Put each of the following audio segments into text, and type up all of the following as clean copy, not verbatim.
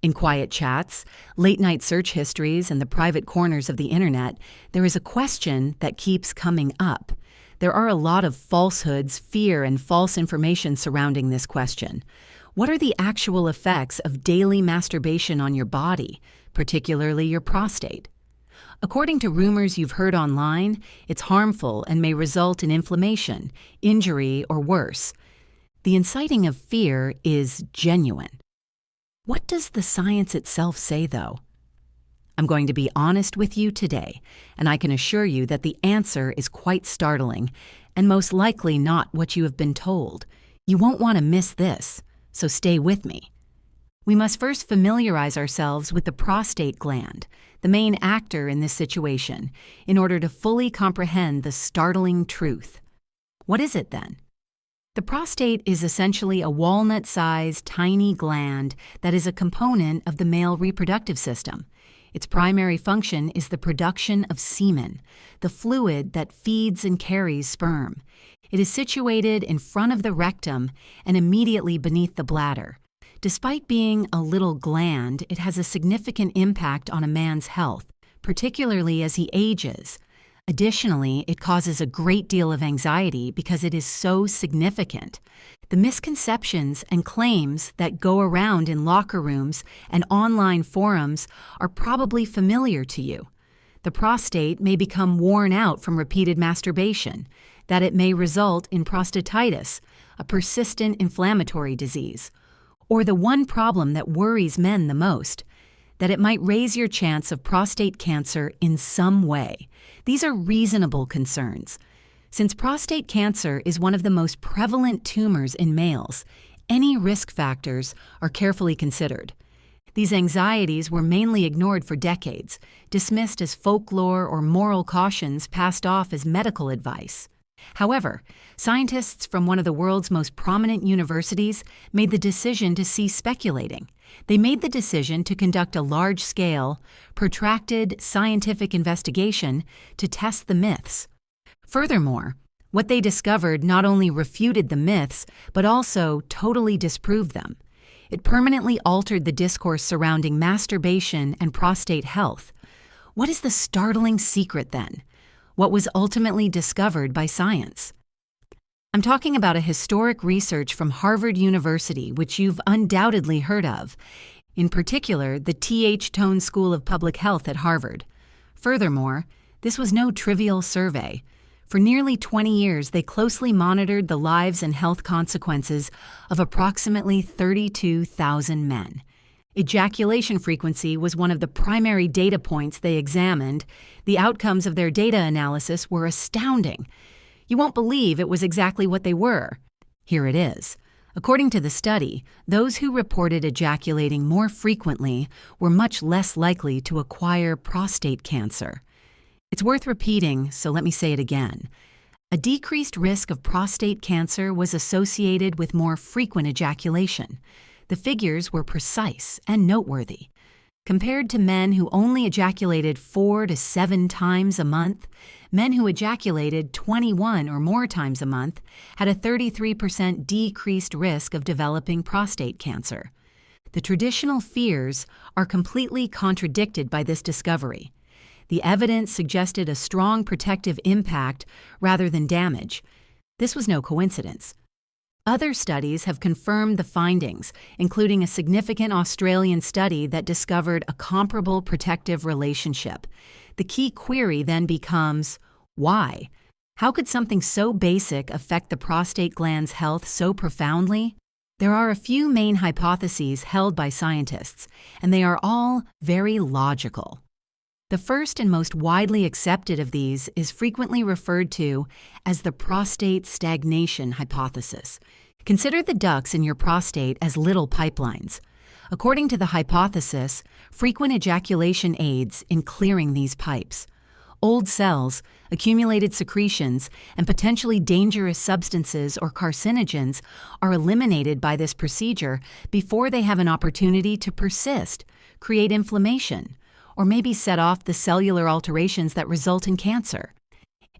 In quiet chats, late-night search histories, and the private corners of the internet, there is a question that keeps coming up. There are a lot of falsehoods, fear, and false information surrounding this question. What are the actual effects of daily masturbation on your body, particularly your prostate? According to rumors you've heard online, it's harmful and may result in inflammation, injury, or worse. The inciting of fear is genuine. What does the science itself say, though? I'm going to be honest with you today, and I can assure you that the answer is quite startling, and most likely not what you have been told. You won't want to miss this, so stay with me. We must first familiarize ourselves with the prostate gland, the main actor in this situation, in order to fully comprehend the startling truth. What is it then? The prostate is essentially a walnut-sized, tiny gland that is a component of the male reproductive system. Its primary function is the production of semen, the fluid that feeds and carries sperm. It is situated in front of the rectum and immediately beneath the bladder. Despite being a little gland, it has a significant impact on a man's health, particularly as he ages. Additionally, it causes a great deal of anxiety because it is so significant. The misconceptions and claims that go around in locker rooms and online forums are probably familiar to you. The prostate may become worn out from repeated masturbation, that it may result in prostatitis, a persistent inflammatory disease, or the one problem that worries men the most, that it might raise your chance of prostate cancer in some way. These are reasonable concerns. Since prostate cancer is one of the most prevalent tumors in males, any risk factors are carefully considered. These anxieties were mainly ignored for decades, dismissed as folklore or moral cautions passed off as medical advice. However, scientists from one of the world's most prominent universities made the decision to cease speculating. They made the decision to conduct a large-scale, protracted scientific investigation to test the myths. Furthermore, what they discovered not only refuted the myths, but also totally disproved them. It permanently altered the discourse surrounding masturbation and prostate health. What is the startling secret then? What was ultimately discovered by science? I'm talking about a historic research from Harvard University, which you've undoubtedly heard of, in particular the T.H. Tone School of Public Health at Harvard. Furthermore, this was no trivial survey. For nearly 20 years, they closely monitored the lives and health consequences of approximately 32,000 men. Ejaculation frequency was one of the primary data points they examined. The outcomes of their data analysis were astounding. You won't believe it was exactly what they were. Here it is. According to the study, those who reported ejaculating more frequently were much less likely to acquire prostate cancer. It's worth repeating, so let me say it again. A decreased risk of prostate cancer was associated with more frequent ejaculation. The figures were precise and noteworthy. Compared to men who only ejaculated 4 to 7 times a month, men who ejaculated 21 or more times a month had a 33% decreased risk of developing prostate cancer. The traditional fears are completely contradicted by this discovery. The evidence suggested a strong protective impact rather than damage. This was no coincidence. Other studies have confirmed the findings, including a significant Australian study that discovered a comparable protective relationship. The key query then becomes, why? How could something so basic affect the prostate gland's health so profoundly? There are a few main hypotheses held by scientists, and they are all very logical. The first and most widely accepted of these is frequently referred to as the prostate stagnation hypothesis. Consider the ducts in your prostate as little pipelines. According to the hypothesis, frequent ejaculation aids in clearing these pipes. Old cells, accumulated secretions, and potentially dangerous substances or carcinogens are eliminated by this procedure before they have an opportunity to persist, create inflammation, or maybe set off the cellular alterations that result in cancer.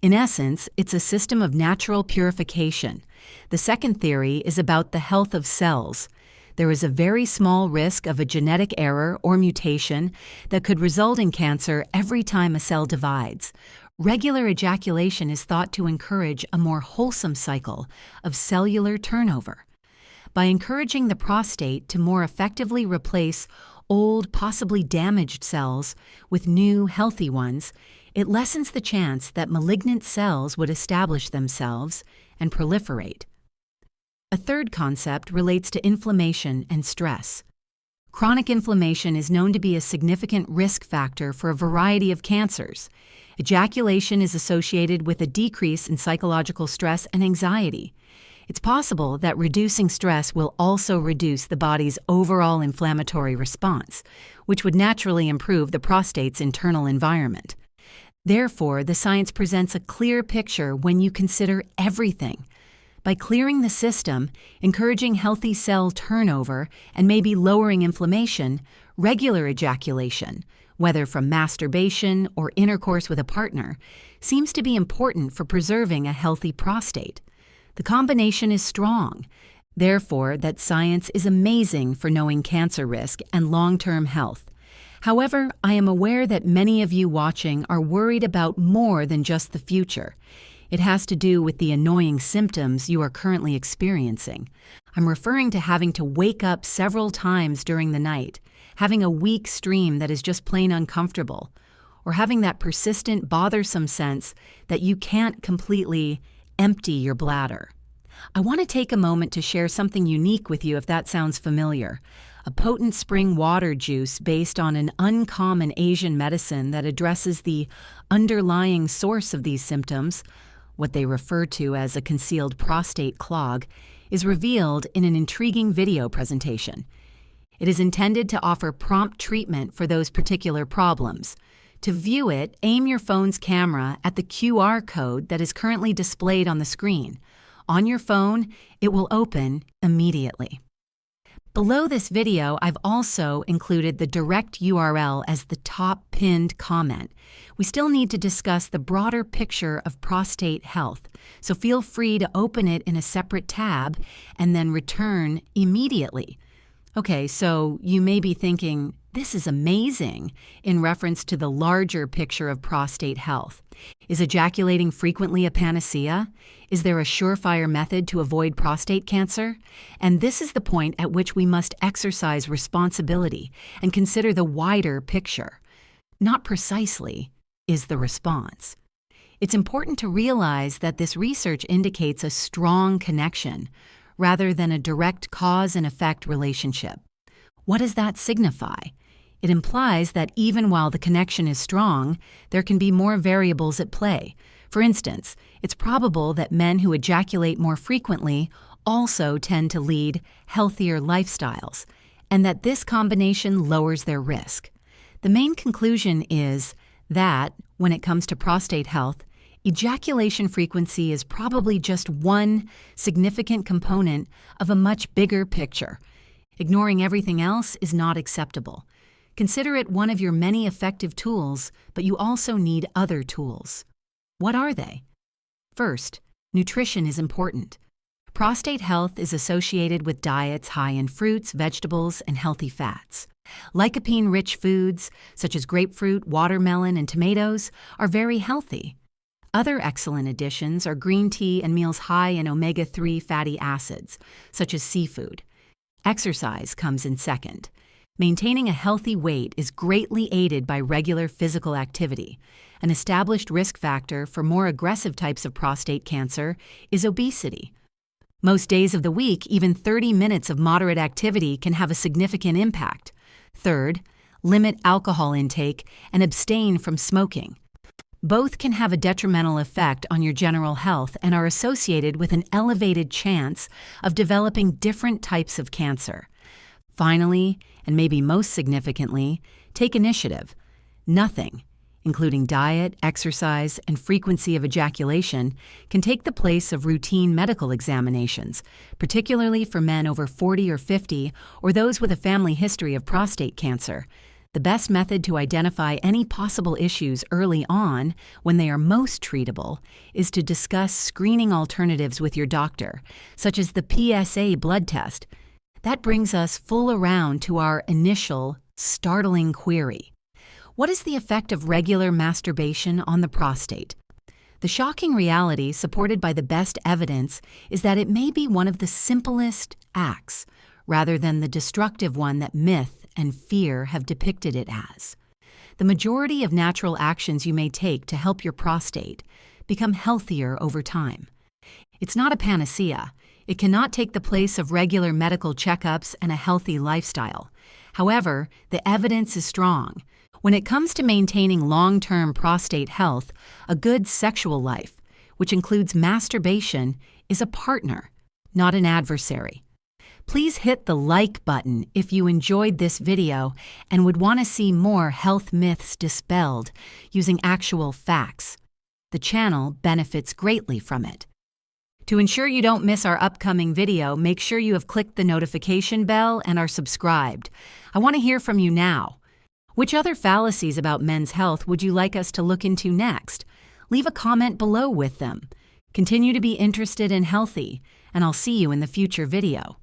In essence, it's a system of natural purification. The second theory is about the health of cells. There is a very small risk of a genetic error or mutation that could result in cancer every time a cell divides. Regular ejaculation is thought to encourage a more wholesome cycle of cellular turnover. By encouraging the prostate to more effectively replace old, possibly damaged cells with new, healthy ones, it lessens the chance that malignant cells would establish themselves and proliferate. A third concept relates to inflammation and stress. Chronic inflammation is known to be a significant risk factor for a variety of cancers. Ejaculation is associated with a decrease in psychological stress and anxiety. It's possible that reducing stress will also reduce the body's overall inflammatory response, which would naturally improve the prostate's internal environment. Therefore, the science presents a clear picture when you consider everything. By clearing the system, encouraging healthy cell turnover, and maybe lowering inflammation, regular ejaculation, whether from masturbation or intercourse with a partner, seems to be important for preserving a healthy prostate. The combination is strong. Therefore, that science is amazing for knowing cancer risk and long-term health. However, I am aware that many of you watching are worried about more than just the future. It has to do with the annoying symptoms you are currently experiencing. I'm referring to having to wake up several times during the night, having a weak stream that is just plain uncomfortable, or having that persistent, bothersome sense that you can't completely empty your bladder. I want to take a moment to share something unique with you if that sounds familiar. A potent spring water juice based on an uncommon Asian medicine that addresses the underlying source of these symptoms, what they refer to as a concealed prostate clog, is revealed in an intriguing video presentation. It is intended to offer prompt treatment for those particular problems. To view it, aim your phone's camera at the QR code that is currently displayed on the screen. On your phone, it will open immediately. Below this video, I've also included the direct URL as the top pinned comment. We still need to discuss the broader picture of prostate health, so feel free to open it in a separate tab and then return immediately. Okay, so you may be thinking, this is amazing, in reference to the larger picture of prostate health. Is ejaculating frequently a panacea? Is there a surefire method to avoid prostate cancer? And this is the point at which we must exercise responsibility and consider the wider picture. Not precisely is the response. It's important to realize that this research indicates a strong connection rather than a direct cause and effect relationship. What does that signify? It implies that even while the connection is strong, there can be more variables at play. For instance, it's probable that men who ejaculate more frequently also tend to lead healthier lifestyles, and that this combination lowers their risk. The main conclusion is that, when it comes to prostate health, ejaculation frequency is probably just one significant component of a much bigger picture. Ignoring everything else is not acceptable. Consider it one of your many effective tools, but you also need other tools. What are they? First, nutrition is important. Prostate health is associated with diets high in fruits, vegetables, and healthy fats. Lycopene-rich foods, such as grapefruit, watermelon, and tomatoes, are very healthy. Other excellent additions are green tea and meals high in omega-3 fatty acids, such as seafood. Exercise comes in second. Maintaining a healthy weight is greatly aided by regular physical activity. An established risk factor for more aggressive types of prostate cancer is obesity. Most days of the week, even 30 minutes of moderate activity can have a significant impact. Third, limit alcohol intake and abstain from smoking. Both can have a detrimental effect on your general health and are associated with an elevated chance of developing different types of cancer. Finally, and maybe most significantly, take initiative. Nothing, including diet, exercise, and frequency of ejaculation, can take the place of routine medical examinations, particularly for men over 40 or 50 or those with a family history of prostate cancer. The best method to identify any possible issues early on, when they are most treatable, is to discuss screening alternatives with your doctor, such as the PSA blood test. That brings us full around to our initial, startling query. What is the effect of regular masturbation on the prostate? The shocking reality, supported by the best evidence, is that it may be one of the simplest acts, rather than the destructive one that myth and fear have depicted it as. The majority of natural actions you may take to help your prostate become healthier over time. It's not a panacea. It cannot take the place of regular medical checkups and a healthy lifestyle. However, the evidence is strong. When it comes to maintaining long-term prostate health, a good sexual life, which includes masturbation, is a partner, not an adversary. Please hit the like button if you enjoyed this video and would want to see more health myths dispelled using actual facts. The channel benefits greatly from it. To ensure you don't miss our upcoming video, make sure you have clicked the notification bell and are subscribed. I want to hear from you now. Which other fallacies about men's health would you like us to look into next? Leave a comment below with them. Continue to be interested and healthy, and I'll see you in the future video.